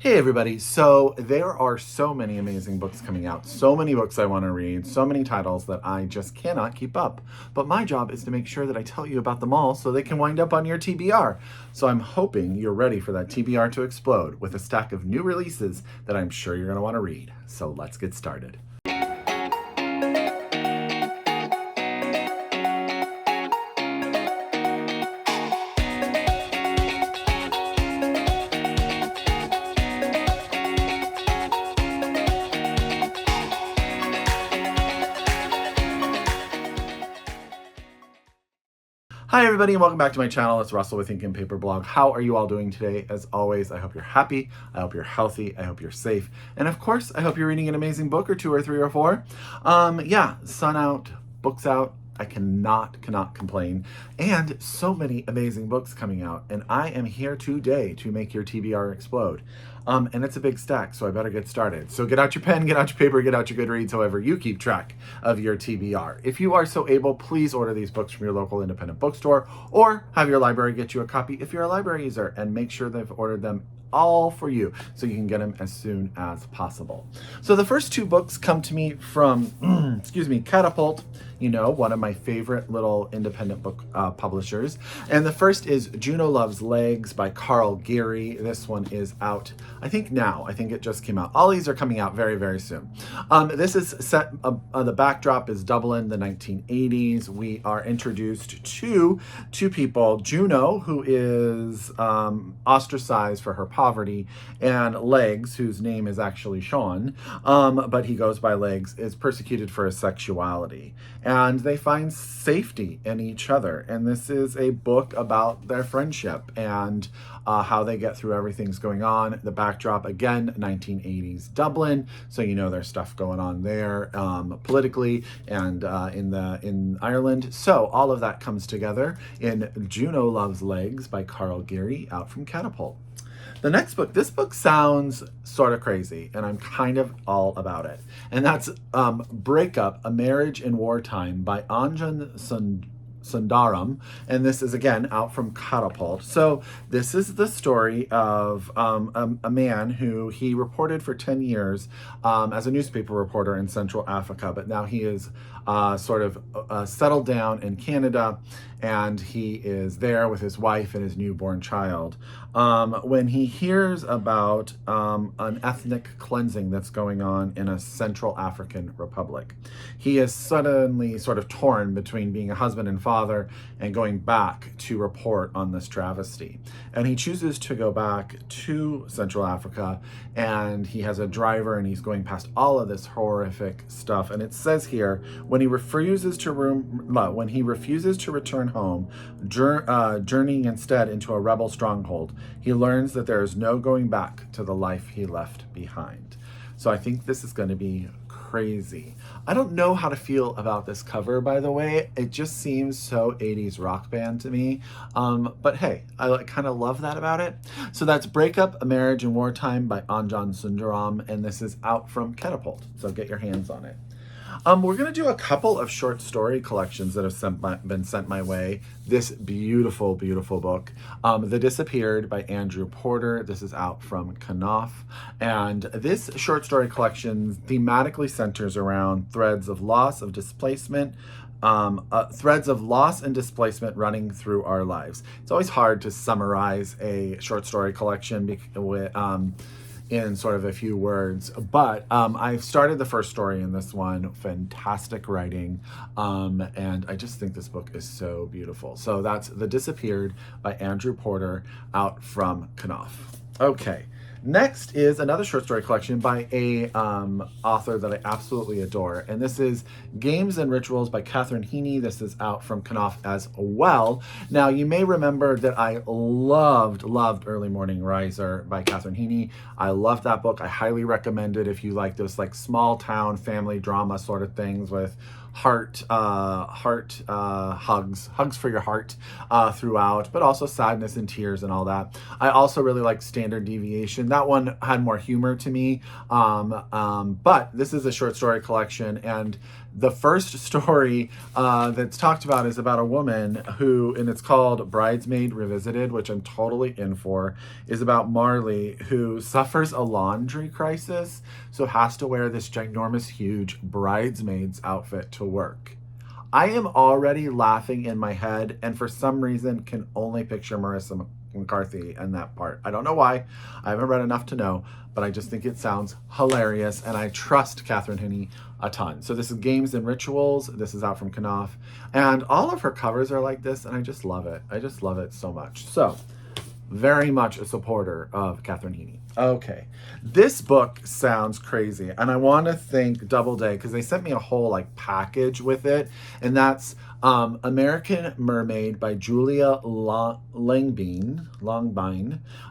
Hey everybody, so there are so many amazing books coming out, so many books I want to read, so many titles that I just cannot keep up. But my job is to make sure that I tell you about them all so they can wind up on your TBR. So I'm hoping you're ready for that TBR to explode with a stack of new releases that I'm sure you're going to want to read. So let's get started. Hi everybody and welcome back to my channel. It's Russell with Ink and Paper Blog. How are you all doing today? As always, I hope you're happy, I hope you're healthy, I hope you're safe, and of course, I hope you're reading an amazing book or two or three or four. Sun out, books out. I cannot complain. And so many amazing books coming out, and I am here today to make your TBR explode. And it's a big stack, so I better get started. So get out your pen, get out your paper, get out your Goodreads, however you keep track of your TBR. If you are so able, please order these books from your local independent bookstore or have your library get you a copy if you're a library user, and make sure they've ordered them all for you so you can get them as soon as possible. So the first two books come to me from, Catapult, one of my favorite little independent book publishers. And the first is Juno Loves Legs by Karl Geary. This one is out, I think now. I think it just came out. All these are coming out very, very soon. This is set, the backdrop is Dublin, the 1980s. We are introduced to two people, Juno, who is ostracized for her poverty, and Legs, whose name is actually Sean, but he goes by Legs, is persecuted for his sexuality. And they find safety in each other. And this is a book about their friendship and how they get through everything's going on. The backdrop, again, 1980s Dublin. So there's stuff going on there politically and in Ireland. So all of that comes together in Juno Loves Legs by Karl Geary, out from Catapult. The next book, this book sounds sort of crazy, and I'm kind of all about it. And that's Breakup, A Marriage in Wartime by Anjan Sundaram, and this is again out from Catapult. So this is the story of a man who he reported for 10 years as a newspaper reporter in Central Africa, but now he is settled down in Canada, and he is there with his wife and his newborn child. When he hears about an ethnic cleansing that's going on in a Central African republic, he is suddenly sort of torn between being a husband and father and going back to report on this travesty. And he chooses to go back to Central Africa, and he has a driver, and he's going past all of this horrific stuff. And it says here, when he refuses to return home, journeying instead into a rebel stronghold, he learns that there is no going back to the life he left behind. So I think this is going to be crazy. I don't know how to feel about this cover, by the way. It just seems so 80s rock band to me. But hey, I kind of love that about it. So that's Breakup, A Marriage in Wartime by Anjan Sundaram, and this is out from Catapult. So get your hands on it. We're going to do a couple of short story collections that have been sent my way. This beautiful, beautiful book, The Disappeared by Andrew Porter. This is out from Knopf. And this short story collection thematically centers around threads of loss, of displacement, threads of loss and displacement running through our lives. It's always hard to summarize a short story collection in sort of a few words, but I've started the first story in this one. Fantastic writing, and I just think this book is so beautiful. So that's The Disappeared by Andrew Porter, out from Knopf. Okay, next is another short story collection by a author that I absolutely adore, and this is Games and Rituals by Catherine Heiny. This is out from Knopf as well. Now, you may remember that I loved Early Morning Riser by Catherine Heiny. I loved that book. I highly recommend it if you like those small town family drama sort of things with hugs for your heart throughout, but also sadness and tears and all that. I also really like Standard Deviation. That one had more humor to me, but this is a short story collection, and The first story that's talked about is about a woman who, and it's called Bridesmaid Revisited, which I'm totally in for, is about Marley, who suffers a laundry crisis, so has to wear this ginormous, huge bridesmaid's outfit to work. I am already laughing in my head, and for some reason can only picture Marissa McCarthy and that part. I don't know why. I haven't read enough to know, but I just think it sounds hilarious, and I trust Katherine Heiny a ton. So this is Games and Rituals. This is out from Knopf, and all of her covers are like this, and I just love it. I just love it so much. So very much a supporter of Katherine Heiny. Okay, this book sounds crazy, and I want to thank DoubleDay because they sent me a whole like package with it, and that's American Mermaid by Julia Langbein.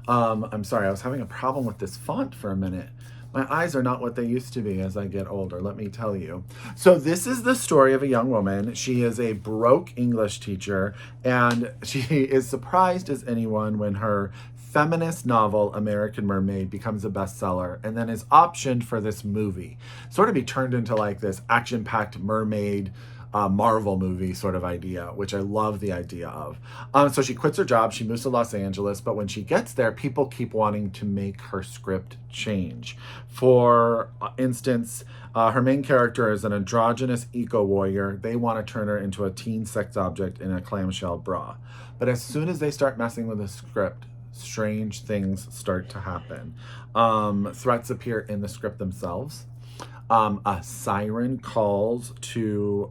I'm sorry, I was having a problem with this font for a minute. My eyes are not what they used to be as I get older, let me tell you. So this is the story of a young woman. She is a broke English teacher, and she is surprised as anyone when her feminist novel, American Mermaid, becomes a bestseller and then is optioned for this movie. Sort of be turned into like this action-packed mermaid Marvel movie sort of idea, which I love the idea of. So she quits her job, she moves to Los Angeles, but when she gets there, people keep wanting to make her script change. For instance, her main character is an androgynous eco-warrior. They want to turn her into a teen sex object in a clamshell bra. But as soon as they start messing with the script, strange things start to happen. Threats appear in the script themselves. A siren calls to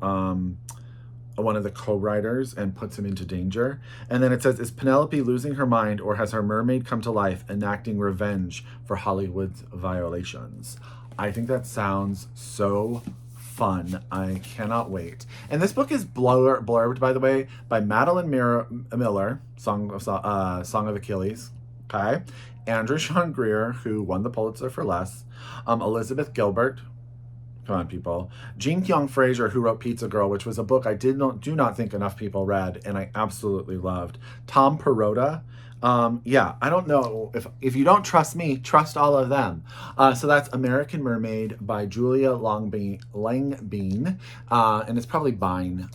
one of the co-writers and puts him into danger. And then it says, is Penelope losing her mind, or has her mermaid come to life, enacting revenge for Hollywood's violations? I think that sounds so fun. I cannot wait. And this book is blurbed, by the way, by Madeline Miller, Song of Achilles. Okay. Andrew Sean Greer, who won the Pulitzer for Less. Elizabeth Gilbert. Come on, people. Jean Kyung Fraser, who wrote Pizza Girl, which was a book I do not think enough people read, and I absolutely loved. Tom Perrotta. Yeah, I don't know. If you don't trust me, trust all of them. So that's American Mermaid by Julia Langbein, and it's probably Bein.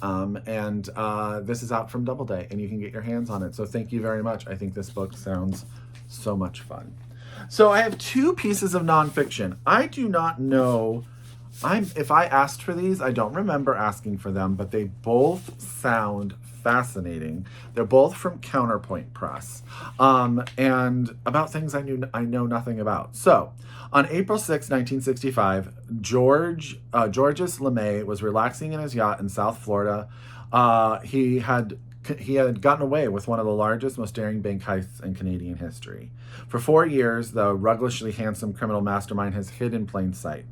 This is out from DoubleDay, and you can get your hands on it. So thank you very much. I think this book sounds so much fun. So I have two pieces of nonfiction. I do not know... if I asked for these, I don't remember asking for them, but they both sound fascinating. They're both from Counterpoint Press, and about things I know nothing about. So, on April 6, 1965, Georges LeMay was relaxing in his yacht in South Florida. He had gotten away with one of the largest, most daring bank heists in Canadian history. For 4 years, the ruggishly handsome criminal mastermind has hid in plain sight.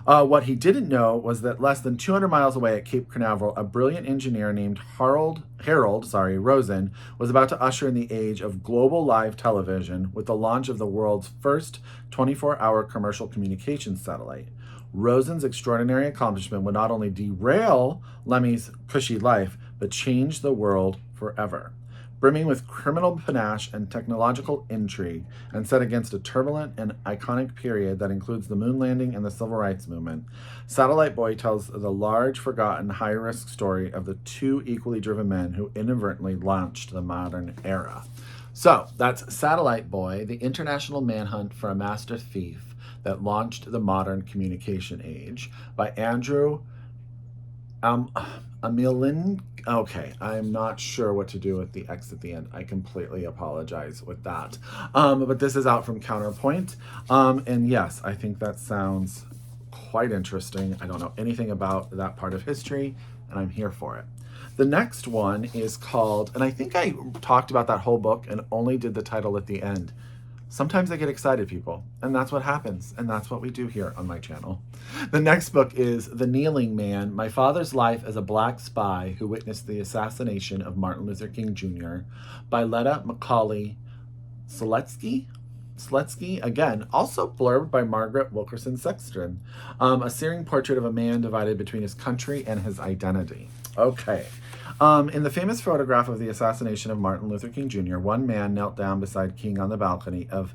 What he didn't know was that less than 200 miles away at Cape Canaveral, a brilliant engineer named Harold Rosen was about to usher in the age of global live television with the launch of the world's first 24-hour commercial communications satellite. Rosen's extraordinary accomplishment would not only derail Lemmy's cushy life, but change the world forever. Brimming with criminal panache and technological intrigue, and set against a turbulent and iconic period that includes the moon landing and the civil rights movement, Satellite Boy tells the large, forgotten, high-risk story of the two equally driven men who inadvertently launched the modern era. So, that's Satellite Boy, the international manhunt for a master thief that launched the modern communication age, by Andrew Amelinckx. Okay, I'm not sure what to do with the X at the end. I completely apologize with that. But this is out from Counterpoint. And yes, I think that sounds quite interesting. I don't know anything about that part of history, and I'm here for it. The next one is called, and I think I talked about that whole book and only did the title at the end. Sometimes I get excited, people, and that's what happens, and that's what we do here on my channel. The next book is The Kneeling Man, My Father's Life as a Black Spy Who Witnessed the Assassination of Martin Luther King Jr. by Leta, McCollough, Seletzky, again, also blurbed by Margaret Wilkerson Sexton. A searing portrait of a man divided between his country and his identity. Okay. In the famous photograph of the assassination of Martin Luther King Jr., one man knelt down beside King on the balcony of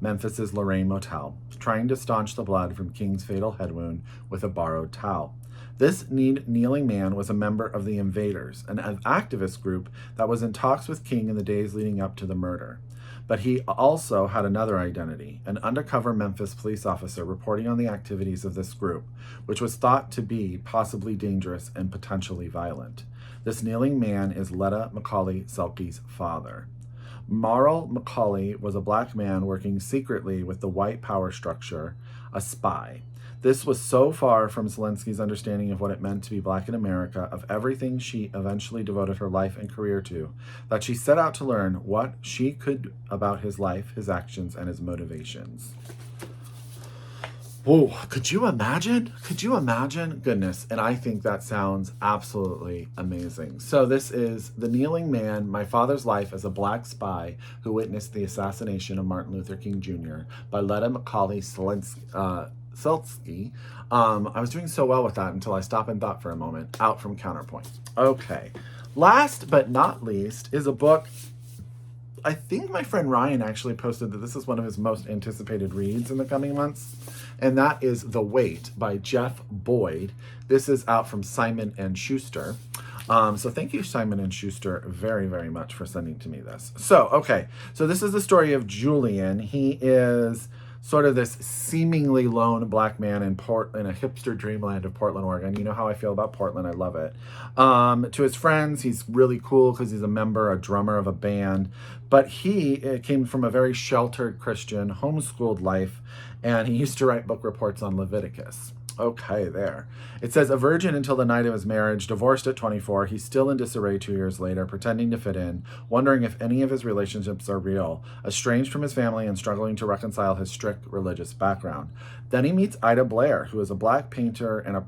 Memphis's Lorraine Motel, trying to staunch the blood from King's fatal head wound with a borrowed towel. This kneeling man was a member of the Invaders, an activist group that was in talks with King in the days leading up to the murder. But he also had another identity, an undercover Memphis police officer reporting on the activities of this group, which was thought to be possibly dangerous and potentially violent. This kneeling man is Leta McCollough-Selke's father. Marl McCollough was a black man working secretly with the white power structure, a spy. This was so far from Seletzky's understanding of what it meant to be black in America, of everything she eventually devoted her life and career to, that she set out to learn what she could about his life, his actions, and his motivations. Whoa, could you imagine? Could you imagine? Goodness, and I think that sounds absolutely amazing. So this is The Kneeling Man, My Father's Life as a Black Spy Who Witnessed the Assassination of Martin Luther King Jr. by Leta McCollough-Seltzky. I was doing so well with that until I stopped and thought for a moment. Out from Counterpoint. Okay. Last but not least is a book. I think my friend Ryan actually posted that this is one of his most anticipated reads in the coming months, and that is The Wait by Jeff Boyd. This is out from Simon & Schuster. So thank you, Simon & Schuster, very, very much for sending to me this. So, okay. So this is the story of Julian. He is sort of this seemingly lone black man in a hipster dreamland of Portland, Oregon. You know how I feel about Portland. I love it. To his friends, he's really cool because he's a drummer of a band. But he came from a very sheltered Christian, homeschooled life, and he used to write book reports on Leviticus. Okay, there. It says, a virgin until the night of his marriage, divorced at 24, he's still in disarray 2 years later, pretending to fit in, wondering if any of his relationships are real, estranged from his family and struggling to reconcile his strict religious background. Then he meets Ida Blair, who is a black painter and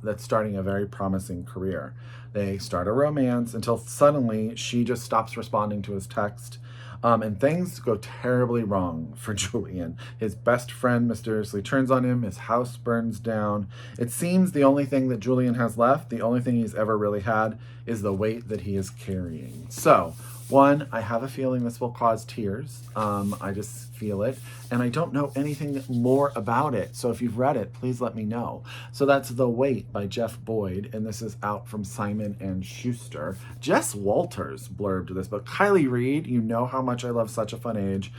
that's starting a very promising career. They start a romance until suddenly she just stops responding to his text. And things go terribly wrong for Julian. His best friend mysteriously turns on him. His house burns down. It seems the only thing that Julian has left, the only thing he's ever really had, is the weight that he is carrying. So, one, I have a feeling this will cause tears. I just feel it. And I don't know anything more about it. So if you've read it, please let me know. So that's The Wait by Jeff Boyd. And this is out from Simon & Schuster. Jess Walters blurbed this book. Kylie Reed, you know how much I love Such a Fun Age.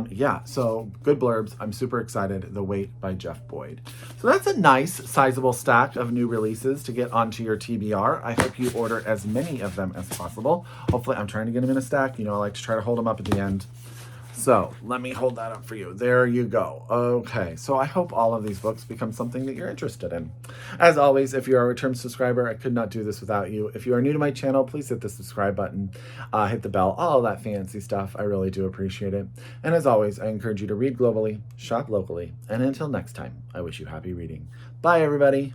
Yeah, so good blurbs. I'm super excited. The Wait by Jeff Boyd. So that's a nice, sizable stack of new releases to get onto your TBR. I hope you order as many of them as possible. Hopefully, I'm trying to get them in a stack. You know, I like to try to hold them up at the end. So let me hold that up for you. There you go. Okay, so I hope all of these books become something that you're interested in. As always, if you're a return subscriber, I could not do this without you. If you are new to my channel, please hit the subscribe button, hit the bell, all of that fancy stuff. I really do appreciate it. And as always, I encourage you to read globally, shop locally, and until next time, I wish you happy reading. Bye, everybody.